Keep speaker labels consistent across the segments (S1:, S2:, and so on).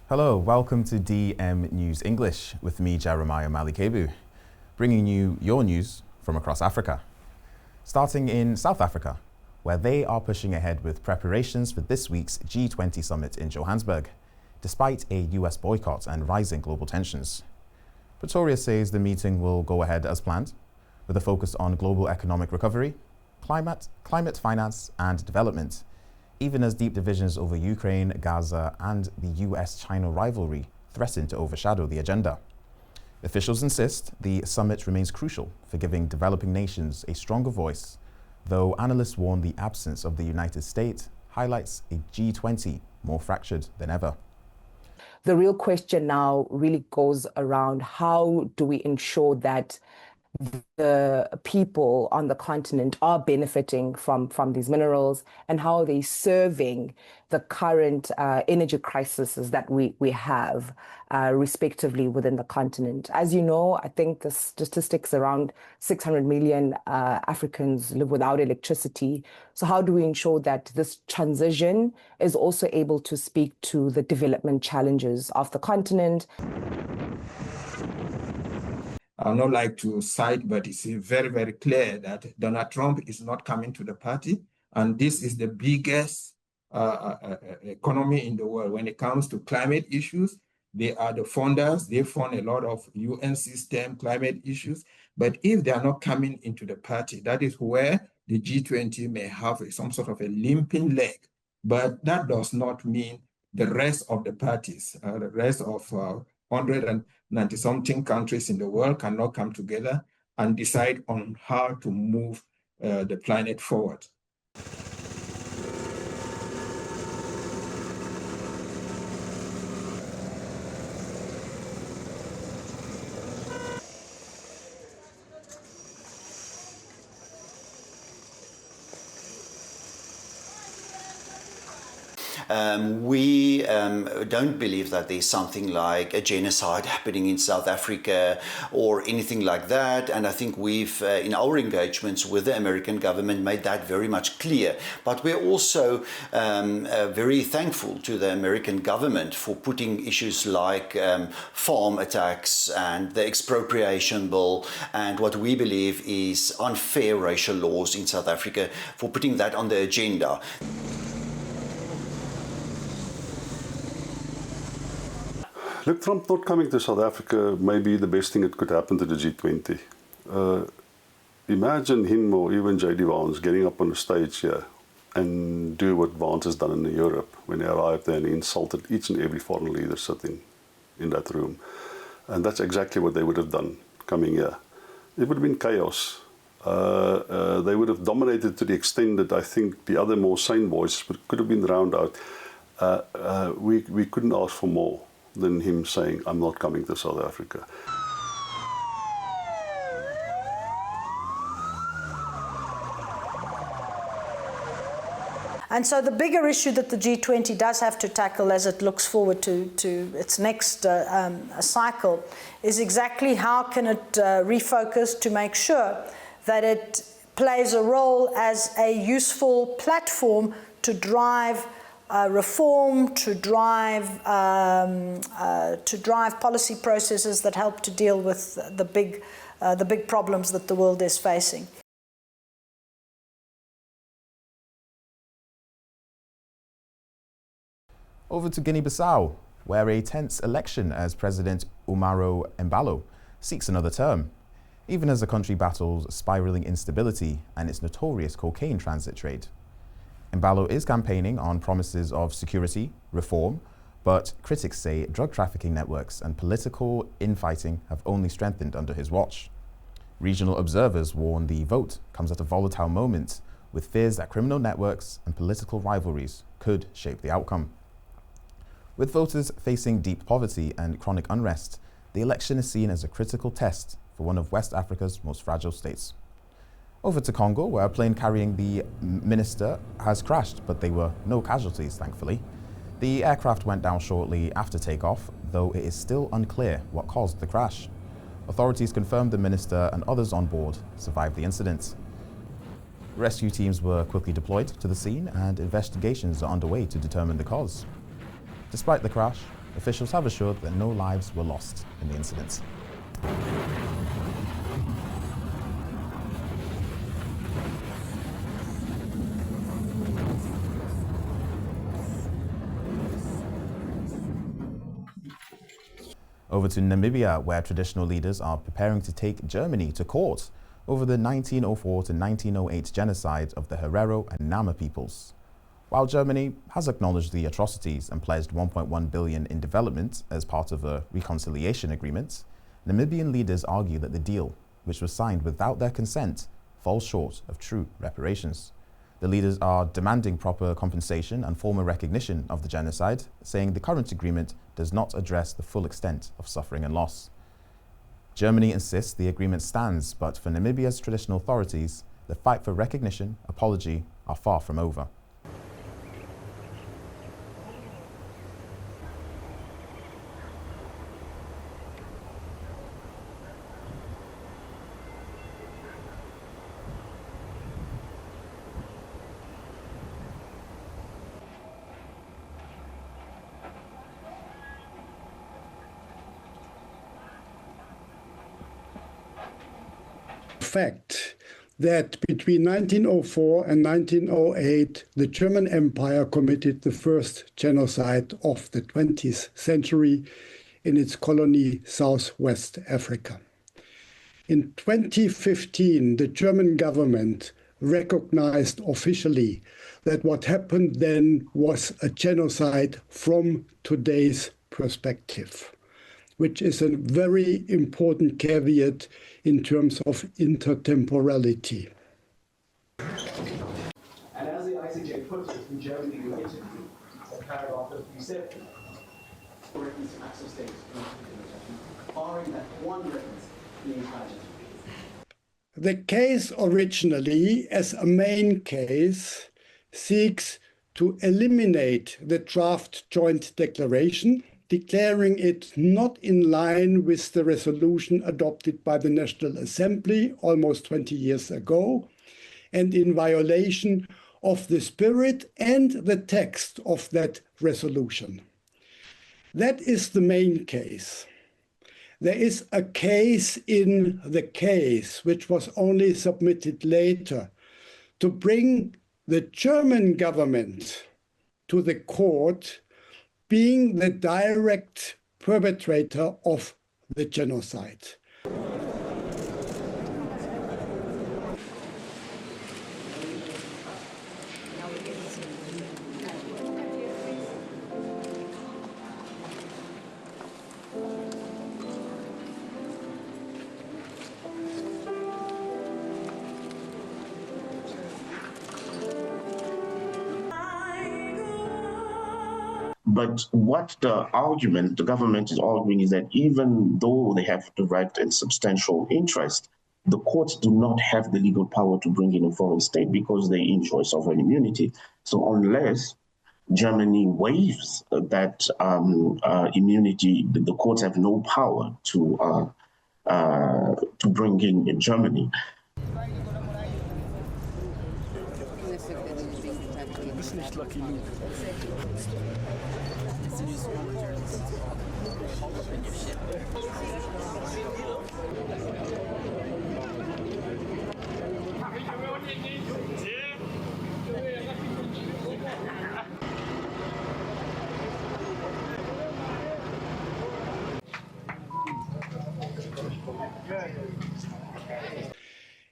S1: Hello, welcome to DM News English with me, Jeremiah Malikebu, bringing you your news from across Africa. Starting in South Africa, where they are pushing ahead with preparations for this week's G20 Summit in Johannesburg, despite a US boycott and rising global tensions. Pretoria says the meeting will go ahead as planned, with a focus on global economic recovery, climate finance and development, even as deep divisions over Ukraine, Gaza and the US-China rivalry threaten to overshadow the agenda. Officials insist the summit remains crucial for giving developing nations a stronger voice, though analysts warn the absence of the United States highlights a G20 more fractured than ever.
S2: The real question now really goes around how do we ensure that the people on the continent are benefiting from these minerals, and how are they serving the current energy crises that we have respectively within the continent. As you know, I think the statistics around 600 million Africans live without electricity. So how do we ensure that this transition is also able to speak to the development challenges of the continent?
S3: I would not like to cite, but it's very, very clear that Donald Trump is not coming to the party. And this is the biggest economy in the world. When it comes to climate issues, they are the funders. They fund a lot of UN system climate issues. But if they are not coming into the party, that is where the G20 may have some sort of a limping leg. But that does not mean the rest of the parties, the rest of 190-something countries in the world cannot come together and decide on how to move the planet forward.
S4: We don't believe that there's something like a genocide happening in South Africa or anything like that. And I think we've, in our engagements with the American government, made that very much clear. But we're also very thankful to the American government for putting issues like farm attacks and the expropriation bill and what we believe is unfair racial laws in South Africa, for putting that on the agenda.
S5: Look, Trump not coming to South Africa may be the best thing that could happen to the G20. Imagine him or even J.D. Vance getting up on the stage here and do what Vance has done in Europe when he arrived there and he insulted each and every foreign leader sitting in that room. And that's exactly what they would have done coming here. It would have been chaos. They would have dominated to the extent that I think the other more sane voices could have been drowned out. We couldn't ask for more than him saying, I'm not coming to South Africa.
S6: And so the bigger issue that the G20 does have to tackle as it looks forward to its next cycle is exactly how can it refocus to make sure that it plays a role as a useful platform to drive reform, to drive policy processes that help to deal with the big problems that the world is facing.
S1: Over to Guinea-Bissau, where a tense election as President Umaro Embaló seeks another term, even as the country battles spiraling instability and its notorious cocaine transit trade. Embaló is campaigning on promises of security, reform, but critics say drug trafficking networks and political infighting have only strengthened under his watch. Regional observers warn the vote comes at a volatile moment, with fears that criminal networks and political rivalries could shape the outcome. With voters facing deep poverty and chronic unrest, the election is seen as a critical test for one of West Africa's most fragile states. Over to Congo, where a plane carrying the minister has crashed, but there were no casualties, thankfully. The aircraft went down shortly after takeoff, though it is still unclear what caused the crash. Authorities confirmed the minister and others on board survived the incident. Rescue teams were quickly deployed to the scene and investigations are underway to determine the cause. Despite the crash, Officials have assured that no lives were lost in the incident. Over to Namibia, where traditional leaders are preparing to take Germany to court over the 1904 to 1908 genocide of the Herero and Nama peoples. While Germany has acknowledged the atrocities and pledged 1.1 billion in development as part of a reconciliation agreement, Namibian leaders argue that the deal, which was signed without their consent, falls short of true reparations. The leaders are demanding proper compensation and formal recognition of the genocide, saying the current agreement does not address the full extent of suffering and loss. Germany insists the agreement stands, but for Namibia's traditional authorities, the fight for recognition, apology are far from over.
S7: Fact that between 1904 and 1908, the German Empire committed the first genocide of the 20th century in its colony Southwest Africa. In 2015, the German government recognized officially that what happened then was a genocide from today's perspective, which is a very important caveat in terms of intertemporality.
S8: And as the ICJ puts it, in Germany related to paragraph 57, reference to acts of state, barring that one reference being tragic.
S7: The case originally, as a main case, seeks to eliminate the draft joint declaration, declaring it not in line with the resolution adopted by the National Assembly almost 20 years ago, and in violation of the spirit and the text of that resolution. That is the main case. There is a case in the case, which was only submitted later, to bring the German government to the court being the direct perpetrator of the genocide.
S9: But what the government is arguing is that even though they have direct and substantial interest, the courts do not have the legal power to bring in a foreign state because they enjoy sovereign immunity. So unless Germany waives that immunity, the courts have no power to bring in Germany.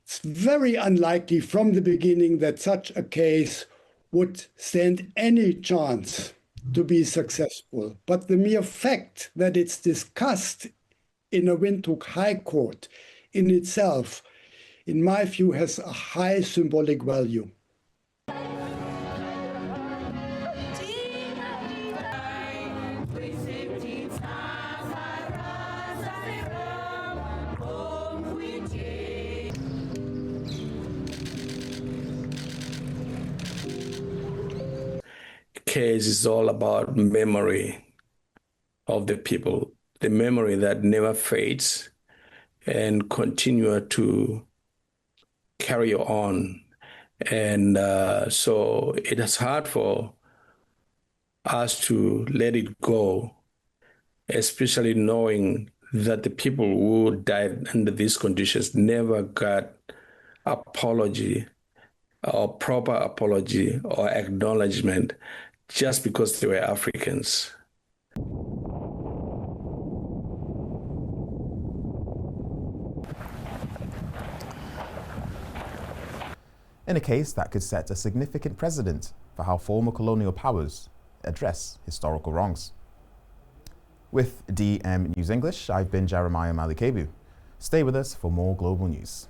S7: It's very unlikely from the beginning that such a case would stand any chance to be successful. But the mere fact that it's discussed in a Windhoek High Court in itself, in my view, has a high symbolic value.
S10: Case is all about memory of the people, the memory that never fades and continue to carry on. And so it is hard for us to let it go especially knowing that the people who died under these conditions never got apology or proper apology or acknowledgement just because they were Africans.
S1: In a case that could set a significant precedent for how former colonial powers address historical wrongs. With DM News English, I've been Jeremiah Malikebu. Stay with us for more global news.